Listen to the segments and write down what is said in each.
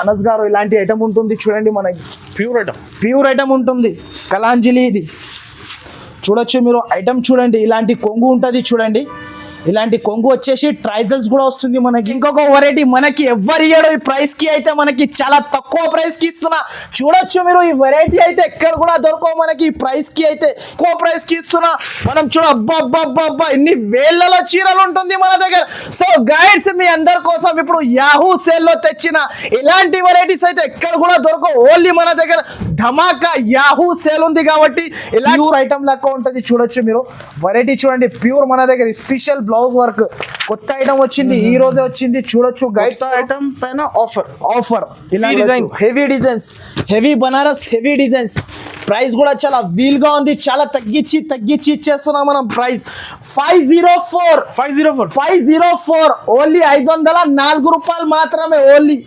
అనస్ గారు ఇలాంటి ఐటమ్ ఉంటుంది చూడండి, మనకి ప్యూర్ ఐటమ్ ఉంటుంది. కలాంజలి ఇది చూడొచ్చు మీరు, ఐటమ్ చూడండి. ఇలాంటి కొంగు ఉంటుంది చూడండి, ఇలాంటి కొంగు వచ్చేసి ట్రైజల్స్ కూడా వస్తుంది మనకి. ఇంకొక వెరైటీ మనకి ఎవరి ఇయ్యడో ఈ ప్రైస్ కి అయితే మనకి చాలా తక్కువ ప్రైస్ కి ఇస్తున్నా. చూడొచ్చు మీరు, ఈ వెరైటీ అయితే ఎక్కడ కూడా దొరకవు మనకి. ఈ ప్రైస్ కి అయితే ఎక్కువ ప్రైస్ కి ఇస్తున్నా. మనం చూడ అబ్బా ఇన్ని వేలలో చీరలు ఉంటుంది మన దగ్గర. సో గైడ్స్, మీ అందరి కోసం ఇప్పుడు యాహూ సేల్ లో తెచ్చిన ఇలాంటి వెరైటీస్ అయితే ఎక్కడ కూడా దొరకవు. ఓన్లీ మన దగ్గర ధమాకా యాహూ సేల్ ఉంది కాబట్టి ఇలా ఐటమ్ లెక్క ఉంటుంది. చూడొచ్చు మీరు, వెరైటీ చూడండి, ప్యూర్ మన దగ్గర స్పెషల్ బ్లౌజ్ వర్క్ కొత్త ఐటమ్ వచ్చింది, ఈ రోజే వచ్చింది. చూడొచ్చు గైడ్స్, ఐటమ్ పైన ఆఫర్ ఇలా design, heavy designs, heavy Banaras, heavy designs. Price కూడా చాలా వీల్ గా ఉంది, చాలా తగ్గించి ఇచ్చేస్తున్నాం మనం. ప్రైస్ 504 ఓన్లీ 504 రూపాయలు మాత్రమే. ఓన్లీ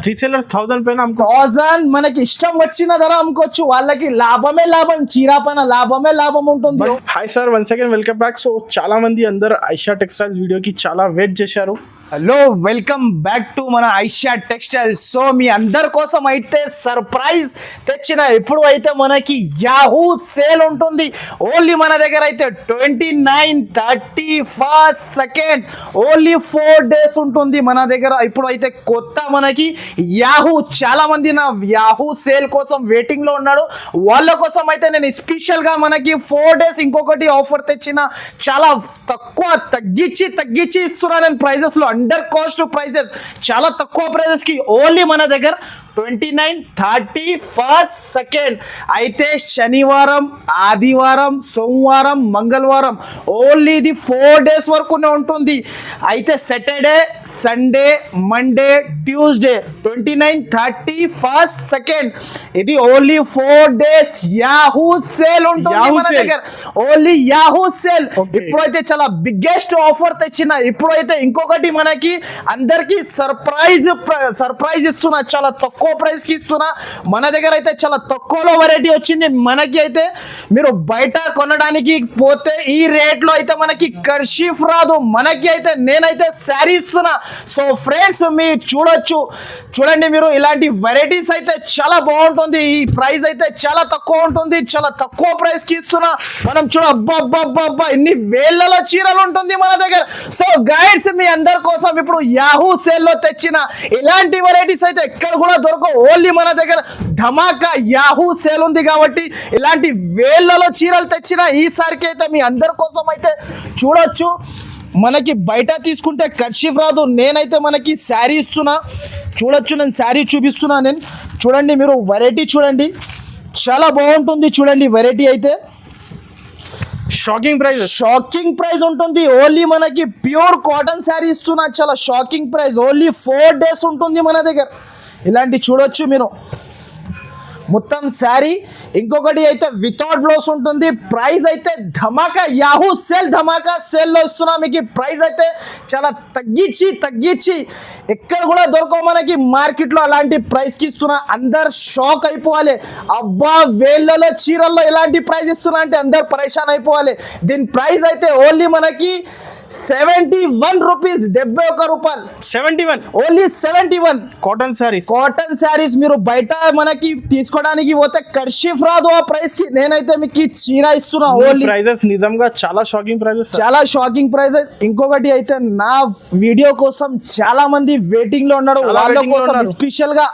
రీసేలర్స్ 1000 పైన 1000 మనకి ఇష్టం వచ్చిన ధర అమ్ముకోవచ్చు. వాళ్ళకి లాభమే లాభం, చీరా పైన లాభమే లాభం ఉంటుంది. Hi sir, once again welcome back. So చాలా మంది అందరు ఐషా టెక్స్టైల్స్ వీడియోకి చాలా వెయిట్ చేశారు. హలో, వెల్కమ్ బ్యాక్ టు మన ఐషా టెక్స్టైల్స్. సో మీ అందరి కోసం అయితే సర్ప్రైజ్ తెచ్చిన. ఇప్పుడు అయితే మనకి యాహూ సేల్ ఉంటుంది. ఓన్లీ మన దగ్గర అయితే 29, 31st, 2nd ఓన్లీ 4 days ఉంటుంది మన దగ్గర. ఇప్పుడు అయితే కొత్త మనకి యాహూ, చాలా మంది నా యాహూ సేల్ కోసం వెయిటింగ్ లో ఉన్నాడు. వాళ్ళ కోసం అయితే నేను స్పెషల్ గా మనకి 4 days ఇంకొకటి ఆఫర్ తెచ్చిన. చాలా తక్కువ తగ్గించి ఇస్తున్నా నేను ప్రైజెస్ లో. అండర్ కాస్ట్ ప్రైజెస్, చాలా తక్కువ ప్రైజెస్ కి ఓన్లీ మన దగ్గర 29, 31st, 2nd అయితే శనివారం, ఆదివారం, సోమవారం, మంగళవారం ఓన్లీ ఇది 4 days వరకునే ఉంటుంది. అయితే Saturday, Sunday, Monday, Tuesday 29, 31st, 2nd ఇది ఓన్లీ 4 days యాహూ సేల్ ఉంటుంది మన దగ్గర. Only Yahoo sale. ఇప్పుడైతే చాలా బిగ్గెస్ట్ ఆఫర్ తెచ్చిన. ఇప్పుడైతే ఇంకొకటి మనకి అందరికి సర్ప్రైజ్ ఇస్తున్నా. చాలా తక్కువ ప్రైస్ కి ఇస్తున్నా. మన దగ్గర అయితే చాలా తక్కువలో వెరైటీ వచ్చింది మనకి. అయితే మీరు బయట కొనడానికి పోతే ఈ రేట్ లో అయితే మనకి కర్షీఫ్ రాదు. మనకి అయితే నేనైతే శారీ ఇస్తున్నా. సో ఫ్రెండ్స్, మీరు చూడండి మీరు, ఇలాంటి వెరైటీస్ అయితే చాలా బాగుంటుంది. ఈ ప్రైస్ అయితే చాలా తక్కువ ఉంటుంది, చాలా తక్కువ ప్రైస్ కి ఇస్తున్నా. మనం అబ్బా ఇన్ని వేలలో చీరలు ఉంటుంది మన దగ్గర. సో గైడ్స్, మీ అందరి కోసం ఇప్పుడు యాహూ సేల్ లో తెచ్చిన ఇలాంటి వెరైటీస్ అయితే ఎక్కడ కూడా దొరకవు. ఓన్లీ మన దగ్గర ధమాకా యాహూ సేల్ ఉంది కాబట్టి ఇలాంటి వేలలో చీరలు తెచ్చిన. ఈసారికి అయితే మీ అందరి కోసం అయితే చూడొచ్చు. మనకి బయట తీసుకుంటే కర్షీఫ్ రాదు. నేనైతే మనకి శారీ ఇస్తున్నా. చూడొచ్చు, నేను శారీ చూపిస్తున్నా. నేను చూడండి మీరు, వెరైటీ చూడండి, చాలా బాగుంటుంది. చూడండి వెరైటీ అయితే షాకింగ్ ప్రైస్ ఉంటుంది. ఓన్లీ మనకి ప్యూర్ కాటన్ శారీ ఇస్తున్నా. చాలా షాకింగ్ ప్రైస్. ఓన్లీ 4 days ఉంటుంది మన దగ్గర. ఇలాంటి చూడొచ్చు మీరు, మొత్తం శారీ. ఇంకొకటి అయితే వితౌట్ బ్లౌజ్ ఉంటుంది. ప్రైస్ అయితే ధమాకా యాహూ సేల్, ధమాకా సేల్ లో ఇస్తున్నా మీకు. ప్రైస్ అయితే చాలా తగ్గించి ఎక్కడ కూడా దొరకవు మనకి మార్కెట్ లో. అలాంటి ప్రైస్ కి ఇస్తున్నా. అందరు షాక్ అయిపోవాలి. అబ్బా, వేళ్ళలో చీరల్లో ఎలాంటి ప్రైస్ ఇస్తున్నా అంటే అందరు పరేషాన్ అయిపోవాలి. దీని ప్రైస్ అయితే ఓన్లీ మనకి 71 రూపీస్, 71 రూపాయలు. 71 ఓన్లీ 71 కాటన్ శారీస్. మీరు బయట మనకి తీసుకోవడానికి పోతే కర్షీఫ్ రాదు ఆ ప్రైస్ కి. నేనైతే మీకు చీర ఇస్తున్నా. ఓన్లీ ప్రైజెస్ నిజంగా చాలా షాకింగ్ ప్రైజెస్. ఇంకొకటి అయితే నా వీడియో కోసం చాలా మంది వెయిటింగ్ లో ఉన్నాడు. వాళ్ళ కోసం స్పెషల్ గా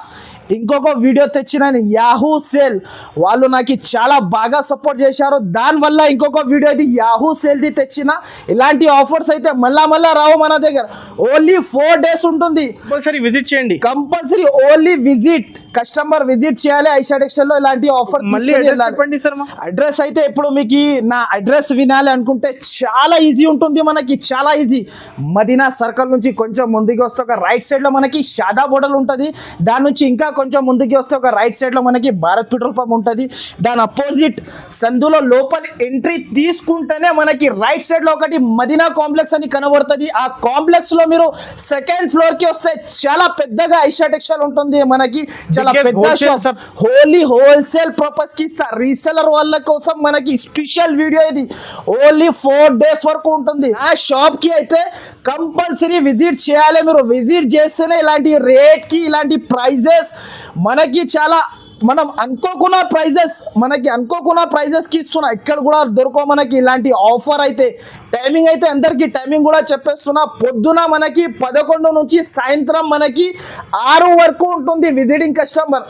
ఇంకొక వీడియో తెచ్చిన యాహూ సేల్. వాళ్ళు నాకు చాలా బాగా సపోర్ట్ చేశారు. దానివల్ల ఇంకొక వీడియో అయితే యాహూ సేల్ది తెచ్చిన. ఇలాంటి ఆఫర్స్ అయితే మళ్ళా రావు మన దగ్గర. ఓన్లీ 4 days ఉంటుంది. విజిట్ చేయండి కంపల్సరీ. ఓన్లీ కస్టమర్ విజిట్ చేయాలి ఐషా టెక్స్టైల్ లో. ఇలాంటి ఆఫర్ మళ్ళీ చెప్పండి సార్. అడ్రస్ అయితే ఇప్పుడు మీకు నా అడ్రస్ వినాలి అనుకుంటే చాలా ఈజీ ఉంటుంది మనకి, చాలా ఈజీ. మదీనా సర్కిల్ నుంచి కొంచెం ముందుకు వస్తే ఒక రైట్ సైడ్ లో మనకి షాదా బోర్డర్ ఉంటుంది. దాని నుంచి ఇంకా కొంచెం ముందుకు వస్తే ఒక రైట్ సైడ్ లో మనకి భారత్ పెట్రోల్ పంప్ ఉంటుంది. దాని అపోజిట్ సందులో లోపలి ఎంట్రీ తీసుకుంటేనే మనకి రైట్ సైడ్ లో ఒకటి మదీనా కాంప్లెక్స్ అని కనబడుతుంది. ఆ కాంప్లెక్స్ లో మీరు 2nd floor కి వస్తే చాలా పెద్దగా ఐషా టెక్స్టైల్ ఉంటుంది మనకి. చాలా Biggest పెద్ద wholesale షాప్, హోల్సేల్ పర్పస్ కి ఇస్తా. రీసెలర్ వాళ్ళ కోసం మనకి స్పెషల్ వీడియో ఇది. ఓన్లీ 4 days వరకు ఉంటుంది. ఆ షాప్ కి అయితే కంపల్సరీ విజిట్ చేయాలి. మీరు విజిట్ చేస్తేనే ఇలాంటి రేట్ కి ఇలాంటి ప్రైజెస్ మనకి చాలా మనం అనుకోకున్న ప్రైజెస్ కి ఇస్తున్నా. ఇక్కడ కూడా దొరకవు మనకి ఇలాంటి ఆఫర్. అయితే టైమింగ్ అయితే అందరికి టైమింగ్ కూడా చెప్పేస్తున్నా. పొద్దున మనకి 11 నుంచి సాయంత్రం మనకి 6 వరకు ఉంటుంది. విజిటింగ్ కస్టమర్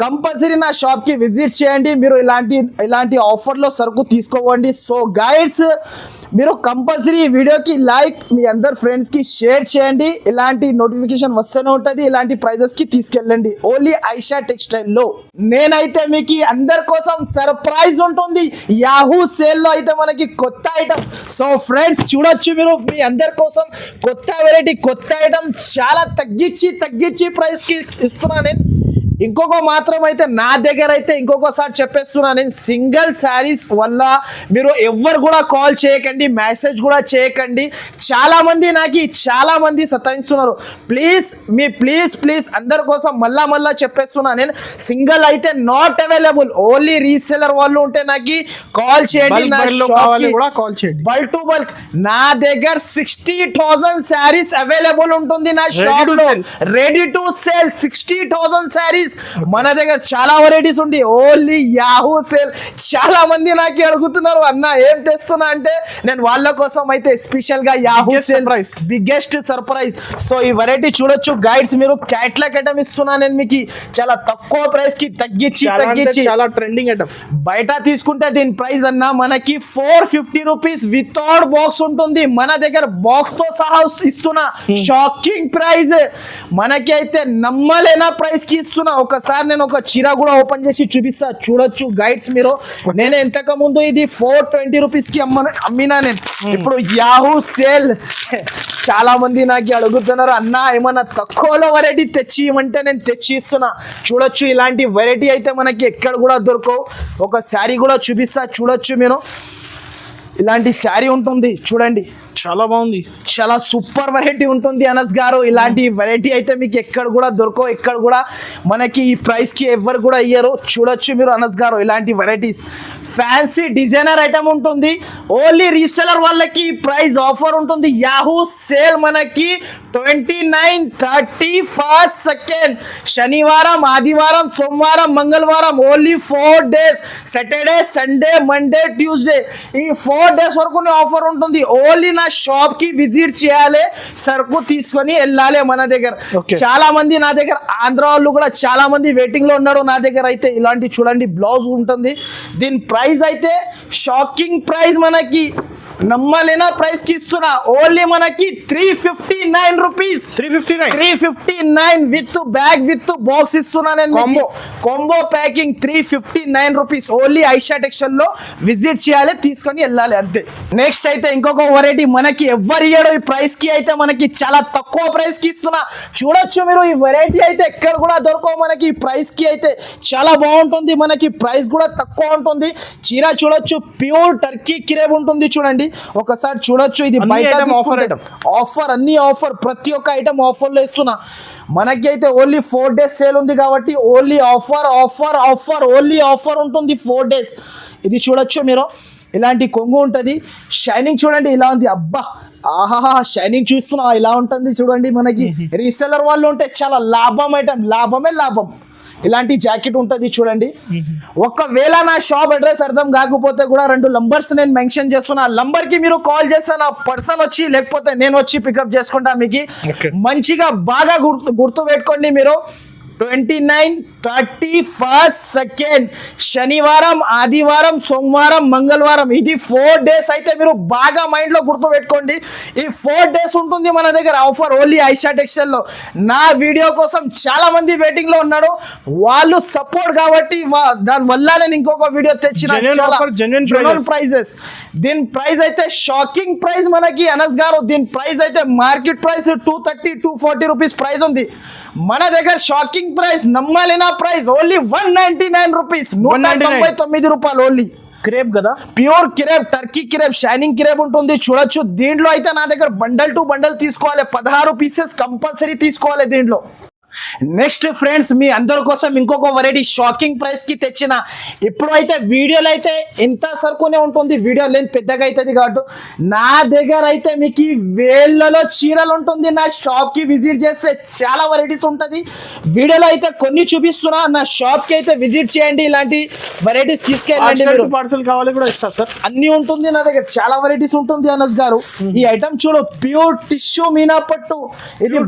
కంపల్సరీ నా షాప్కి విజిట్ చేయండి. మీరు ఇలాంటి ఆఫర్లో సరుకు తీసుకోవండి. సో గైడ్స్, మీరు కంపల్సరీ ఈ వీడియోకి లైక్, మీ అందరు ఫ్రెండ్స్కి షేర్ చేయండి. ఇలాంటి నోటిఫికేషన్ వస్తూనే ఉంటుంది. ఇలాంటి ప్రైజెస్కి తీసుకెళ్ళండి. ఓన్లీ ఐషా టెక్స్టైల్లో నేనైతే మీకు అందరి కోసం సర్ప్రైజ్ ఉంటుంది. యాహూ సేల్లో అయితే మనకి కొత్త ఐటమ్. సో ఫ్రెండ్స్ చూడొచ్చు, మీరు మీ అందరి కోసం కొత్త వెరైటీ, కొత్త ఐటమ్ చాలా తగ్గించి ప్రైస్కి ఇస్తున్నా నేను. ఇంకొక మాత్రం అయితే నా దగ్గర అయితే ఇంకొకసారి చెప్పేస్తున్నా నేను, సింగిల్ శారీస్ వల్ల మీరు ఎవ్వరు కూడా కాల్ చేయకండి, మెసేజ్ కూడా చేయకండి. చాలా మంది సతాయిస్తున్నారు. ప్లీజ్ అందరి కోసం మళ్ళా చెప్పేస్తున్నా నేను, సింగిల్ అయితే నాట్ అవైలబుల్. ఓన్లీ రీసెలర్ వాళ్ళు ఉంటే నాకు కాల్ చేయండి. బల్క్ టు బల్క్ నా దగ్గర 60,000 శారీస్ అవైలబుల్ ఉంటుంది నా షాప్ లో. రెడీ టు సేల్ 60,000 శారీస్ మన దగ్గర. చాలా వెరైటీస్ ఉంది. Only Yahoo sale. చాలా మంది నాకు అడుగుతున్నారు, అన్న ఏం తెస్తున్నా అంటే, నేను వాళ్ళ కోసం అయితే స్పెషల్ గా Yahoo sale biggest surprise. So ఈ వెరైటీ చూడొచ్చు గైడ్స్, మీరు క్యాట్లాగ్ ఐటమ్ ఇస్తున్నా నేను మీకు చాలా తక్కువ ప్రైస్ కి తగ్గించి చాలా ట్రెండింగ్ ఐటమ్. బయట తీసుకుంటే దీని ప్రైస్ అన్న మనకి 450 రూపీస్ వితౌట్ బాక్స్ ఉంటుంది. మన దగ్గర బాక్స్ తో సహా ఇస్తున్నా. షాకింగ్ ప్రైస్, మనకి అయితే నమ్మలేనా ప్రైస్ కి ఇస్తున్నా. ఒకసారి నేను ఒక చీర కూడా ఓపెన్ చేసి చూపిస్తా. చూడొచ్చు గైడ్స్ మీరు, నేను ఇంతకు ముందు ఇది 420 రూపీస్ కి అమ్మినా నేను. ఇప్పుడు యాహూ సేల్ చాలా మంది నాకు అడుగుతున్నారు, అన్న ఏమన్నా తక్కువలో వెరైటీ తెచ్చి ఇవ్వమంటే నేను తెచ్చి ఇస్తున్నా. చూడొచ్చు, ఇలాంటి వెరైటీ అయితే మనకి ఎక్కడ కూడా దొరకవు. ఒక శారీ కూడా చూపిస్తా. చూడొచ్చు మీరు, ఇలాంటి శారీ ఉంటుంది చూడండి, చాలా బాగుంది. చాలా సూపర్ వెరైటీ ఉంటుంది అనస్ గారు. ఇలాంటి వెరైటీ అయితే మీకు ఎక్కడ కూడా దొరకవు. ఎక్కడ కూడా మనకి ఈ ప్రైస్ కి ఎవరు కూడా ఇయ్యరు. చూడొచ్చు మీరు అనస్ గారు, ఇలాంటి వెరైటీస్ ఫ్యాన్సీ డిజైనర్ ఐటమ్ ఉంటుంది. ఓన్లీ రీసెలర్ వాళ్ళకి ప్రైస్ ఆఫర్ ఉంటుంది. యాహూ సేల్ మనకి 29, 30, 1st, 2nd శనివారం, ఆదివారం, సోమవారం, మంగళవారం, only 4 days. Saturday, Sunday, Monday, Tuesday, ఈ 4 days వరకు ఆఫర్ ఉంటుంది. ఓన్లీ నా షాప్ కి విజిట్ చేయాలి, సరుకు తీసుకొని వెళ్ళాలి. మన దగ్గర చాలా మంది, నా దగ్గర ఆంధ్ర వాళ్ళు కూడా చాలా మంది వెయిటింగ్ లో ఉన్నారు. నా దగ్గర అయితే ఇలాంటి చూడండి బ్లౌజ్ ఉంటుంది. దీని ప్రైస్ అయితే షాకింగ్ ప్రైస్, మనకి నమ్మలేనా ప్రైస్ కి ఇస్తున్నా. ఓన్లీ మనకి 359 rupees. 359 with bag with box ఇస్తున్నా నేను. Combo packing 359 rupees. Only Aisha textile లో విజిట్ చేయాలి, తీసుకొని వెళ్ళాలి అంతే. నెక్స్ట్ అయితే ఇంకొక వెరైటీ మనకి ఎవరు ఇయ్యడు ఈ ప్రైస్ కి, అయితే మనకి చాలా తక్కువ ప్రైస్ కి ఇస్తున్నా. చూడొచ్చు మీరు, ఈ వెరైటీ అయితే ఎక్కడ కూడా దొరకవు మనకి. ఈ ప్రైస్ కి అయితే చాలా బాగుంటుంది. మనకి ప్రైస్ కూడా తక్కువ ఉంటుంది. చీర చూడొచ్చు, ప్యూర్ టర్కీ క్రేప్ ఉంటుంది. చూడండి ఒకసారి చూడొచ్చు, ఇది బయట ఆఫర్, అన్ని ఆఫర్, ప్రతి ఒక్క ఐటమ్ ఆఫర్ లో ఇస్తున్నా. మనకి అయితే ఓన్లీ 4 days సేల్ ఉంది కాబట్టి ఓన్లీ ఆఫర్ ఓన్లీ ఆఫర్ ఉంటుంది 4 days. ఇది చూడొచ్చు మీరు, ఇలాంటి కొంగు ఉంటుంది. షైనింగ్ చూడండి ఇలా ఉంది. అబ్బా ఆహా, షైనింగ్ చూస్తున్నా ఇలా ఉంటుంది చూడండి. మనకి రీసెలర్ వాళ్ళు ఉంటే చాలా లాభం ఐటమ్, లాభమే లాభం. ఇలాంటి జాకెట్ ఉంటుంది చూడండి. ఒకవేళ నా షాప్ అడ్రస్ అర్థం కాకపోతే కూడా 2 నంబర్స్ నేను మెన్షన్ చేస్తున్నా. నంబర్ కి మీరు కాల్ చేస్తే నా పర్సన్ వచ్చి, లేకపోతే నేను వచ్చి పికప్ చేసుకుంటా. మీకు మంచిగా బాగా గుర్తు పెట్టుకోండి మీరు. 29, 30, 1st, 2nd శనివారం, ఆదివారం, సోమవారం, మంగళవారం, ఇది 4 days అయితే మీరు బాగా మైండ్ లో గుర్తు పెట్టుకోండి. ఈ 4 days ఉంటుంది మన దగ్గర ఆఫర్ ఓన్లీ ఐషా టెక్స్టైల్ లో. నా వీడియో కోసం చాలా మంది వెయిటింగ్ లో ఉన్నాడు, వాళ్ళు సపోర్ట్ కాబట్టి దాని వల్ల నేను ఇంకొక వీడియో తెచ్చిన. Genuine prices. దీని ప్రైస్ అయితే షాకింగ్ ప్రైస్ మనకి అనస్ గారు. దీని ప్రైస్ అయితే మార్కెట్ ప్రైస్ 230, 240 రూపీస్ ప్రైస్ ఉంది. మన దగ్గర షాకింగ్ ప్రైస్, నమ్మలేనా ప్రైస్ ఓన్లీ 199 రూపీస్. 199 రూపాయలు ఓన్లీ. క్రేప్ కదా, pure crepe, Turkey crepe, shining crepe ఉంటుంది. చూడొచ్చు, దీంట్లో అయితే నా దగ్గర బండల్ టు బండల్ తీసుకోవాలి. 16 పీసెస్ కంపల్సరీ తీసుకోవాలి దీంట్లో. నెక్స్ట్ ఫ్రెండ్స్ మీ అందరి కోసం ఇంకొక వెరైటీ షాకింగ్ ప్రైస్ కి తెచ్చిన. ఇప్పుడు అయితే వీడియోలో అయితే ఇంత సరుకునే ఉంటుంది, వీడియో లెంత్ పెద్దగా అవుతుంది కాబట్టి నా దగ్గర అయితే మీకు ఈ వేళ్ళలో చీరలు ఉంటుంది. నా షాప్ కి విజిట్ చేస్తే చాలా వెరైటీస్ ఉంటుంది. వీడియోలో అయితే కొన్ని చూపిస్తున్నా, నా షాప్ కి అయితే విజిట్ చేయండి, ఇలాంటి వెరైటీస్ తీసుకెళ్ళండి. మీరు పార్సల్ కావాలి కూడా ఇస్తారు సార్, అన్ని ఉంటుంది నా దగ్గర, చాలా వెరైటీస్ ఉంటుంది. అనస్ గారు ఈ ఐటమ్ చూడు, ప్యూర్ టిష్యూ మీనా పట్టు. ఇది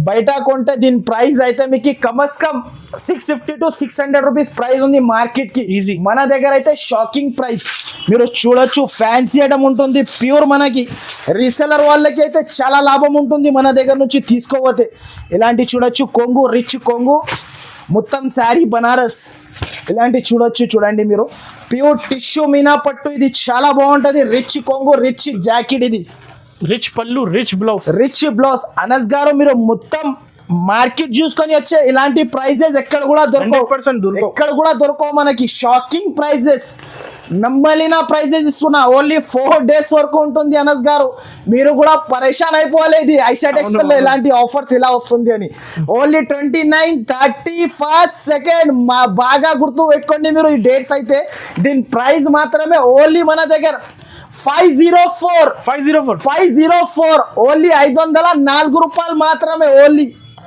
బయట కొంటే దీని ప్రైస్ అయితే మీకు కమస్ కమ్ 650 to 600 రూపీస్ ప్రైస్ ఉంది మార్కెట్ కి. ఈజీ. మన దగ్గర అయితే షాకింగ్ ప్రైస్ మీరు చూడొచ్చు. ఫ్యాన్సీ ఐటమ్ ఉంటుంది ప్యూర్. మనకి రీసెలర్ వాళ్ళకి అయితే చాలా లాభం ఉంటుంది మన దగ్గర నుంచి తీసుకోపోతే. ఇలాంటి చూడొచ్చు, కొంగు, రిచ్ కొంగు, మొత్తం శారీ బనారస్ ఇలాంటి చూడొచ్చు. చూడండి మీరు, ప్యూర్ టిష్యూ మీనా పట్టు. ఇది చాలా బాగుంటది. రిచ్ కొంగు, రిచ్ జాకెట్, ఇది రిచ్ పళ్ళు, రిచ్ బ్లౌజ్. అనస్ గారు మీరు మొత్తం మార్కెట్ చూసుకొని వచ్చే ఇలాంటి ప్రైజెస్ ఎక్కడ కూడా దొరకవు మనకి. షాకింగ్ ప్రైజెస్, నమ్మలేని ప్రైజెస్ ఇస్తున్నా. ఓన్లీ 4 days వరకు ఉంటుంది. అనస్ గారు మీరు కూడా పరేషాన్ అయిపోలేదు ఐషా టెక్స్టైల్ లో ఇలాంటి ఆఫర్స్ ఇలా వస్తుంది అని. ఓన్లీ 29, 31st, 2nd బాగా గుర్తు పెట్టుకోండి మీరు ఈ డేట్స్ అయితే. దీని ప్రైస్ మాత్రమే ఓన్లీ మన దగ్గర 504 ఓన్లీ 504 రూపాయలు మాత్రమే. ఓన్లీ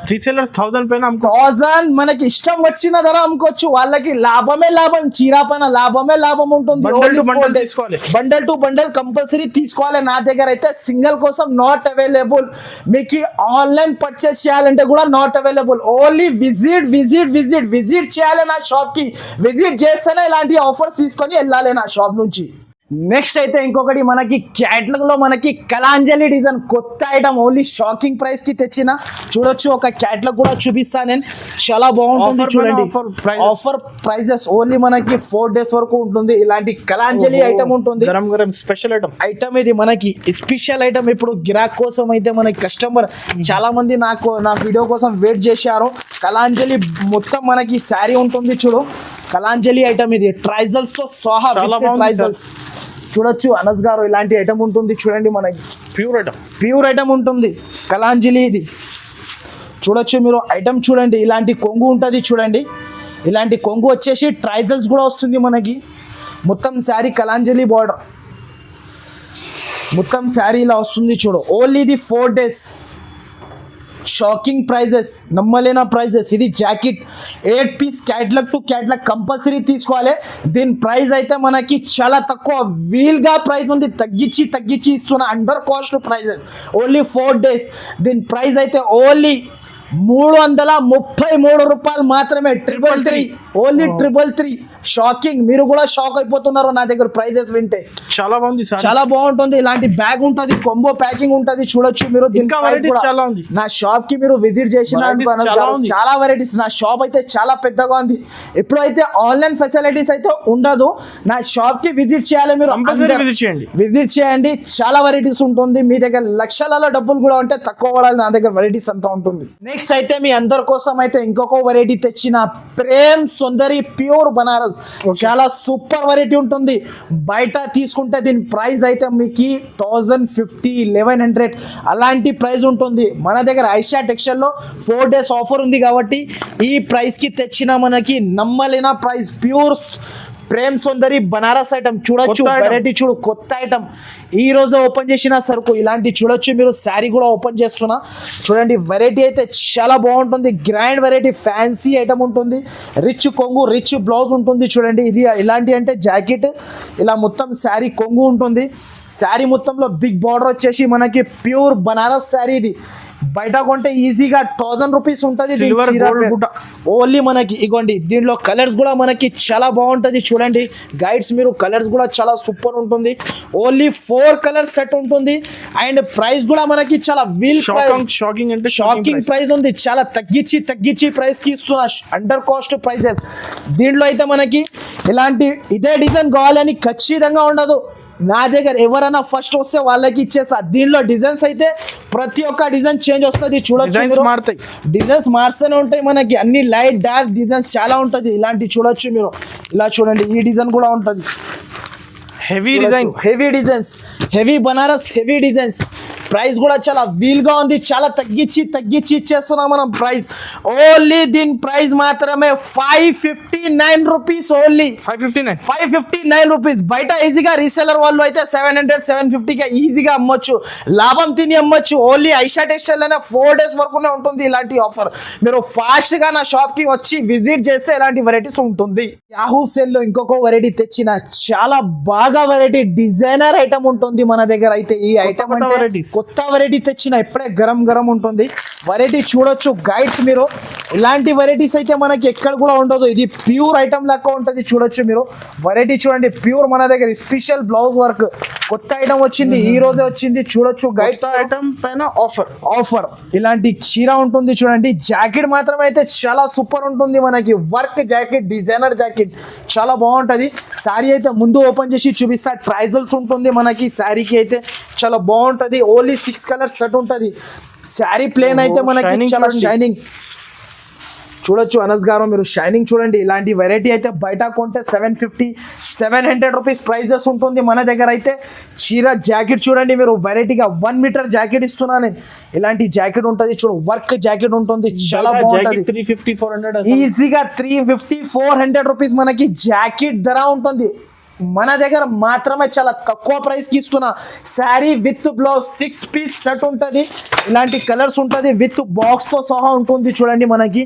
రీసెలర్స్ 1000 పైన 1000 మనకి ఇష్టం వచ్చిన ధర అమ్ముకోవచ్చు. వాళ్ళకి లాభమే లాభం, చీరా పైన లాభమే లాభం ఉంటుంది. బండల్ టు బండల్ కంపల్సరీ తీసుకోవాలి. నా దగ్గర అయితే సింగిల్ కోసం నాట్ అవైలబుల్. మీకు ఆన్లైన్ పర్చేస్ చేయాలంటే కూడా నాట్ అవైలబుల్. ఓన్లీ విజిట్ చేయాలి నా షాప్ కి. విజిట్ చేస్తేనే ఇలాంటి ఆఫర్స్ తీసుకొని వెళ్ళాలి నా షాప్ నుంచి. నెక్స్ట్ అయితే ఇంకొకటి మనకి క్యాటలాగ్ లో మనకి కలాంజలి డిజైన్ కొత్త ఐటమ్ ఓన్లీ షాకింగ్ ప్రైస్ కి తెచ్చిన. చూడొచ్చు, ఒక క్యాటలాగ్ కూడా చూపిస్తాను నేను, చాలా బాగుంటుంది. చూడండి, ఆఫర్ ప్రైజెస్ ఓన్లీ మనకి 4 days వరకు ఉంటుంది. ఇలాంటి కలాంజలి ఐటమ్ ఉంటుంది. స్పెషల్ ఐటమ్ ఇది మనకి స్పెషల్ ఐటమ్. ఇప్పుడు గిరాక్ కోసం అయితే మనకి కస్టమర్ చాలా మంది నా వీడియో కోసం వెయిట్ చేశారు. కలాంజలి మొత్తం మనకి శారీ ఉంటుంది. చూడు, కలాంజలి ఐటమ్ ఇది ట్రైజల్స్ తో సహా. ట్రైజల్స్ చూడొచ్చు అనస్ గారు, ఇలాంటి ఐటమ్ ఉంటుంది. చూడండి, మనకి ప్యూర్ ఐటమ్ ఉంటుంది కలాంజలి. ఇది చూడొచ్చు మీరు, ఐటమ్ చూడండి. ఇలాంటి కొంగు ఉంటుంది. చూడండి, ఇలాంటి కొంగు వచ్చేసి ట్రైజల్స్ కూడా వస్తుంది మనకి. మొత్తం శారీ కలాంజలి బార్డర్, మొత్తం శారీ ఇలా వస్తుంది. చూడు, ఓన్లీ ఇది 4 days. షాకింగ్ ప్రైజెస్, నమ్మలేని ప్రైజెస్. ఇది jacket 8 piece catalogue to catalogue compulsory తీసుకోవాలి. దీని ప్రైస్ అయితే మనకి చాలా తక్కువ, వీల్గా ప్రైస్ ఉంది. తగ్గించి ఇస్తున్న under cost prices. Only 4 days. దీని ప్రైస్ అయితే ఓన్లీ 333 రూపాయలు మాత్రమే. 333, ఓన్లీ 333. షాకింగ్, మీరు కూడా షాక్ అయిపోతున్నారు నా దగ్గర ప్రైజెస్ వింటే. చాలా బాగుంది, చాలా బాగుంటుంది. ఇలాంటి బ్యాగ్ ఉంటుంది, కొంబో ప్యాకింగ్ ఉంటుంది. చూడొచ్చు మీరు. నా షాప్ కి మీరు విజిట్ చేసిన చాలా వెరైటీస్. నా షాప్ అయితే చాలా పెద్దగా ఉంది. ఎప్పుడైతే ఆన్లైన్ ఫెసిలిటీస్ అయితే ఉండదు. నా షాప్ కి విజిట్ చేయాలి మీరు, విజిట్ చేయండి. చాలా వెరైటీస్ ఉంటుంది. మీ దగ్గర లక్షలలో డబ్బులు కూడా ఉంటే తక్కువ పడాలి. నా దగ్గర వెరైటీస్ అంతా ఉంటుంది. నెక్స్ట్ అయితే మీ అందరి కోసం అయితే ఇంకొక వెరైటీ తెచ్చిన, ప్రేమ్ సుందరి ప్యూర్ బనారస్. చాలా సూపర్ వెరైటీ ఉంటుంది. బయట తీసుకుంటే దీని ప్రైస్ అయితే మీకు 1050, 1100 అలాంటి ప్రైస్ ఉంటుంది. మన దగ్గర ఐషా టెక్స్టైల్ లో 4 days ఆఫర్ ఉంది కాబట్టి ఈ ప్రైస్ కి తెచ్చిన మనకి నమ్మలేని ప్రైస్. ప్యూర్ ప్రేమ్ సుందరి బనారస్ ఐటమ్ చూడొచ్చు. వెరైటీ చూడు, కొత్త ఐటమ్ ఈ రోజు ఓపెన్ చేసిన సరుకు. ఇలాంటి చూడొచ్చు మీరు. శారీ కూడా ఓపెన్ చేస్తున్నా. చూడండి, వెరైటీ అయితే చాలా బాగుంటుంది. గ్రాండ్ వెరైటీ, ఫ్యాన్సీ ఐటమ్ ఉంటుంది. రిచ్ కొంగు, రిచ్ బ్లౌజ్ ఉంటుంది. చూడండి, ఇది ఇలాంటి అంటే జాకెట్ ఇలా మొత్తం శారీ కొంగు ఉంటుంది. శారీ మొత్తంలో బిగ్ బార్డర్ వచ్చేసి మనకి ప్యూర్ బనారస్ శారీ. ఇది బయట కొంటే ఈజీగా 1000 రూపీస్ ఉంటుంది. ఓన్లీ మనకి ఇగోండి. దీనిలో కలర్స్ కూడా మనకి చాలా బాగుంటుంది. చూడండి గైడ్స్, మీరు కలర్స్ కూడా చాలా సూపర్ ఉంటుంది. ఓన్లీ 4 కలర్ సెట్ ఉంటుంది. అండ్ ప్రైస్ కూడా మనకి చాలా షాకింగ్ ప్రైస్ ఉంది. చాలా తగ్గించి ప్రైస్ కి ఇస్తున్నా, అండర్ కాస్ట్ ప్రైజెస్. దీంట్లో అయితే మనకి ఇలాంటి ఇదే డిజైన్ కావాలని ఖచ్చితంగా ఉండదు. నా దగ్గర ఎవరైనా ఫస్ట్ వస్తే వాళ్ళకి ఇచ్చేస్తా. దీనిలో డిజైన్స్ అయితే ప్రతి ఒక్క డిజైన్ చేంజ్ వస్తుంది. చూడొచ్చు, డిజైన్స్ మారుస్తూనే ఉంటాయి మనకి. అన్ని లైట్ డార్క్ డిజైన్స్ చాలా ఉంటుంది. ఇలాంటి చూడొచ్చు మీరు. ఇలా చూడండి, ఈ డిజైన్ కూడా ఉంటుంది. Heavy designs, heavy Banaras, heavy designs. Price కూడా చాలా వీల్గా ఉంది, చాలా తగ్గించి ఇచ్చేస్తున్నాం మనం ప్రైస్. ఓన్లీ దీని ప్రైస్ మాత్రమే 559 రూపీస్. Only 559 rupees. బయట ఈజీగా రీసెలర్ వాళ్ళు అయితే 700-750కి ఈజీగా అమ్మొచ్చు, లాభం తిని అమ్మొచ్చు. ఓన్లీ ఐషా టెక్స్టైల్ అనే 4 days వరకునే ఉంటుంది ఇలాంటి ఆఫర్. మీరు ఫాస్ట్ గా నా షాప్ కి వచ్చి విజిట్ చేస్తే ఇలాంటి వెరైటీస్ ఉంటుంది. యాహూ సేల్ లో ఇంకొక వెరైటీ తెచ్చిన, చాలా బాగా వెరైటీ డిజైనర్ ఐటమ్ ఉంటుంది మన దగ్గర అయితే. ఈ ఐటమ్ కొత్త వెరైటీ తెచ్చిన, ఇప్పుడే గరం ఉంటుంది వెరైటీ. చూడొచ్చు గైడ్స్, మీరు ఇలాంటి వెరైటీస్ అయితే మనకి ఎక్కడ కూడా ఉండదు. ఇది ప్యూర్ ఐటమ్ లెక్క ఉంటుంది. చూడొచ్చు మీరు వెరైటీ, చూడండి ప్యూర్ మన దగ్గర. స్పెషల్ బ్లౌజ్ వర్క్ కొత్త ఐటమ్ వచ్చింది, ఈ రోజే వచ్చింది. చూడొచ్చు గైడ్స్, ఐటమ్ పైన ఆఫర్ ఇలాంటి చీర ఉంటుంది. చూడండి జాకెట్ మాత్రం అయితే చాలా సూపర్ ఉంటుంది మనకి. వర్క్ జాకెట్, డిజైనర్ జాకెట్ చాలా బాగుంటది. శారీ అయితే ముందు ఓపెన్ చేసి చూపిస్తా. ట్రైజల్స్ ఉంటుంది మనకి శారీకి అయితే, చాలా బాగుంటది. ఓన్లీ 6 కలర్స్ సెట్ ఉంటుంది. శారీ ప్లేన్ అయితే మనకి చాలా షైనింగ్. చూడొచ్చు అనస్ గారు, మీరు షైనింగ్ చూడండి. ఇలాంటి వెరైటీ అయితే బయట కొంటే 750-700 రూపీస్ ప్రైజెస్ ఉంటుంది. మన దగ్గర అయితే చీర జాకెట్ చూడండి మీరు, వెరైటీగా 1 మీటర్ జాకెట్ ఇస్తున్నా నేను. ఇలాంటి జాకెట్ ఉంటుంది, చూడు వర్క్ జాకెట్ ఉంటుంది, చాలా బాగుంటుంది. 350-400 ఈజీగా 350-400 రూపీస్ మనకి జాకెట్ ధర ఉంటుంది. మన దగ్గర మాత్రమే చాలా తక్కువ ప్రైస్కి ఇస్తున్నా. Sari with blouse 6 piece set ఉంటుంది. ఇలాంటి కలర్స్ ఉంటుంది, విత్ బాక్స్తో సహా ఉంటుంది. చూడండి మనకి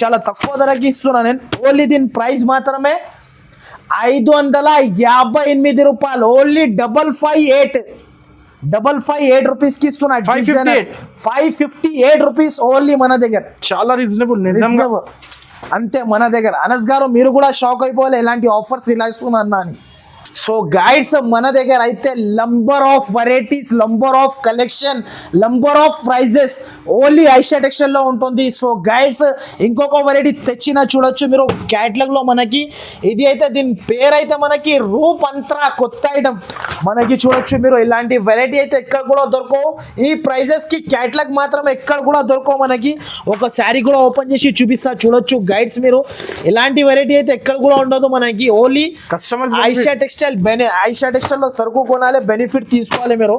చాలా తక్కువ ధరకి ఇస్తున్నా నేను. ఓన్లీ దీని ప్రైస్ మాత్రమే 558 రూపాయలు. ఓన్లీ 558 రూపీస్కి ఇస్తున్నా. 558 రూపీస్ ఓన్లీ మన దగ్గర. చాలా రీజనబుల్ నిజంగా. అంతే మన దగ్గర. అనస్ గారు మీరు కూడా షాక్ అయిపోవాలి, ఇలాంటి ఆఫర్స్ ఇలా ఇస్తున్నా అన్నా అని. సో గైడ్స్, మన దగ్గర అయితే number of varieties, number of collection, number of prices only Aisha textile లో ఉంటుంది. సో గైడ్స్, ఇంకొక వెరైటీ తెచ్చిన చూడొచ్చు మీరు క్యాటలాగ్ లో మనకి. ఇది అయితే దీని పేరు అయితే మనకి రూప్ అంత్రా, కొత్త ఐటమ్ మనకి. చూడొచ్చు మీరు ఇలాంటి వెరైటీ అయితే ఎక్కడ కూడా దొరకవు. ఈ ప్రైజెస్ కి క్యాటలాగ్ మాత్రం ఎక్కడ కూడా దొరకవు మనకి. ఒక శారీ కూడా ఓపెన్ చేసి చూపిస్తా. చూడొచ్చు గైడ్స్ మీరు, ఇలాంటి వెరైటీ అయితే ఎక్కడ కూడా ఉండదు మనకి. ఓన్లీ కస్టమర్ ఐషా టెక్స్టైల్ లో సరుకు కొనాలి, బెనిఫిట్ తీసుకోవాలి మీరు.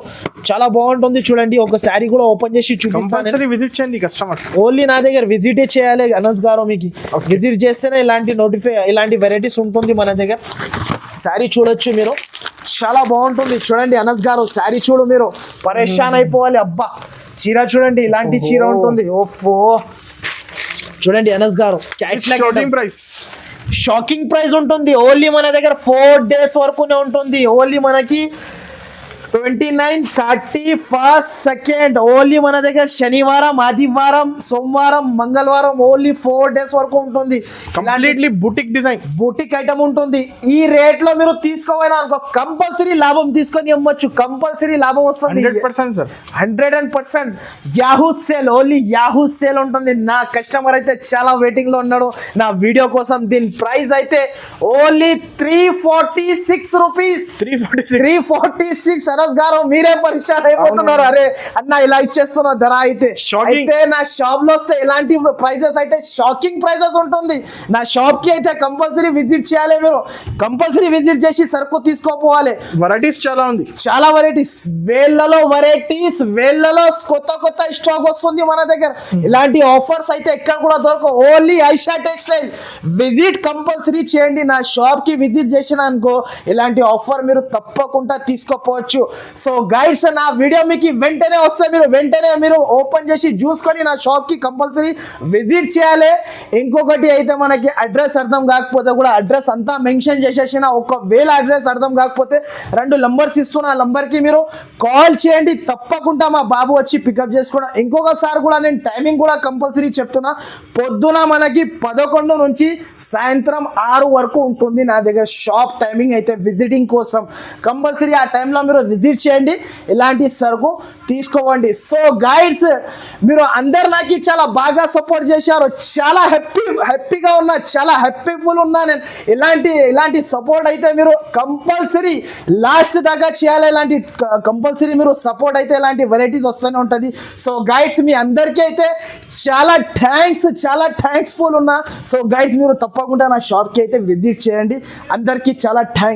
చాలా బాగుంటుంది చూడండి. ఒక శారీ కూడా ఓపెన్ చేసి చూపిస్తాను. విజిట్ చేయండి కస్టమర్. ఓన్లీ నా దగ్గర విజిటే చేయాలి అనస్ గారు. మీకు విజిట్ చేస్తేనే ఇలాంటి వెరైటీస్ ఉంటుంది మన దగ్గర. శారీ చూడొచ్చు మీరు, చాలా బాగుంటుంది. చూడండి అనస్ గారు, శారీ చూడు మీరు, పరేషాన్ అయిపోవాలి. అబ్బా చీర చూడండి, ఇలాంటి చీర ఉంటుంది. ఓఫో చూడంండి అనస్ గారు, షాకింగ్ ప్రైస్ ఉంటుంది. ఓన్లీ మన దగ్గర 4 days వరకునే ఉంటుంది. ఓన్లీ మనకి 29, 30, 1st, 2nd ఓన్లీ మన దగ్గర శనివారం, ఆదివారం, సోమవారం, మంగళవారం ఓన్లీ 4 days వరకు ఉంటుంది. కంప్లీట్లీ బుటిక్ ఐటమ్ ఉంటుంది. ఈ రేట్ లో మీరు తీసుకోవాలి అనుకో, కంపల్సరీ లాభం తీసుకొని అమ్మొచ్చు. కంపల్సరీ లాభం వస్తుంది 100% sir, 100%. Yahoo sale, only Yahoo sale ఉంటుంది. నా కస్టమర్ అయితే చాలా వెయిటింగ్ లో ఉన్నాడు నా వీడియో కోసం. దీని ప్రైస్ అయితే ఓన్లీ 346 రూపీస్. 346. అనస్ గారు మీరే పరిచయం అయిపోతున్నారు. అరే అన్న ఇలా ఇచ్చేస్తున్నా ధర అయితే. నా షాప్ లో వస్తే ఇలాంటి ప్రైజెస్ అయితే షాకింగ్ ప్రైజెస్ ఉంటుంది. నా షాప్ కి అయితే కంపల్సరీ విజిట్ చేయాలి మీరు. కంపల్సరీ విజిట్ చేసి సరుకు తీసుకోపోవాలి. వెరైటీస్ చాలా ఉంది, చాలా వెరైటీస్, వేళ్ళలో కొత్త స్టాక్ వస్తుంది మన దగ్గర. ఇలాంటి ఆఫర్స్ అయితే ఎక్కడ కూడా దొరకవు. Only Aisha textile. Visit compulsory చేయండి. నా షాప్ కి విజిట్ చేసిన అనుకో, ఇలాంటి ఆఫర్ మీరు తప్పకుండా తీసుకోపోవచ్చు. సో గైడ్స్, నా వీడియో మీకు వెంటనే వస్తే మీరు ఓపెన్ చేసి చూసుకొని నా షాప్ కి కంపల్సరీ విజిట్ చేయాలి. ఇంకొకటి అయితే మనకి అడ్రస్ అర్థం కాకపోతే కూడా అడ్రస్ అంతా మెన్షన్ చేసేసిన. ఒకవేళ అడ్రస్ అర్థం కాకపోతే 2 నంబర్స్ ఇస్తున్నా. ఆ నంబర్ కి మీరు కాల్ చేయండి, తప్పకుండా మా బాబు వచ్చి పికప్ చేసుకోవడం. ఇంకొకసారి కూడా నేను టైమింగ్ కూడా కంపల్సరీ చెప్తున్నా. పొద్దున మనకి 11 నుంచి సాయంత్రం 6 వరకు ఉంటుంది నా దగ్గర షాప్ టైమింగ్ అయితే. విజిటింగ్ కోసం కంపల్సరీ ఆ టైంలో మీరు విజిట్ చేయండి, ఇలాంటి సరుకు తీసుకోవండి. సో గైడ్స్, మీరు అందరు నాకు చాలా బాగా సపోర్ట్ చేశారు. చాలా హ్యాపీగా ఉన్నా, చాలా హ్యాపీఫుల్ ఉన్నా నేను. ఇలాంటి సపోర్ట్ అయితే మీరు కంపల్సరీ లాస్ట్ దాకా చేయాలి. ఇలాంటి కంపల్సరీ మీరు సపోర్ట్ అయితే ఇలాంటి వెరైటీస్ వస్తూనే ఉంటుంది. సో గైడ్స్, మీ అందరికీ అయితే చాలా థ్యాంక్స్ఫుల్ ఉన్నా. సో గైడ్స్, మీరు తప్పకుండా నా షాప్కి అయితే విజిట్ చేయండి. అందరికీ చాలా థ్యాంక్స్.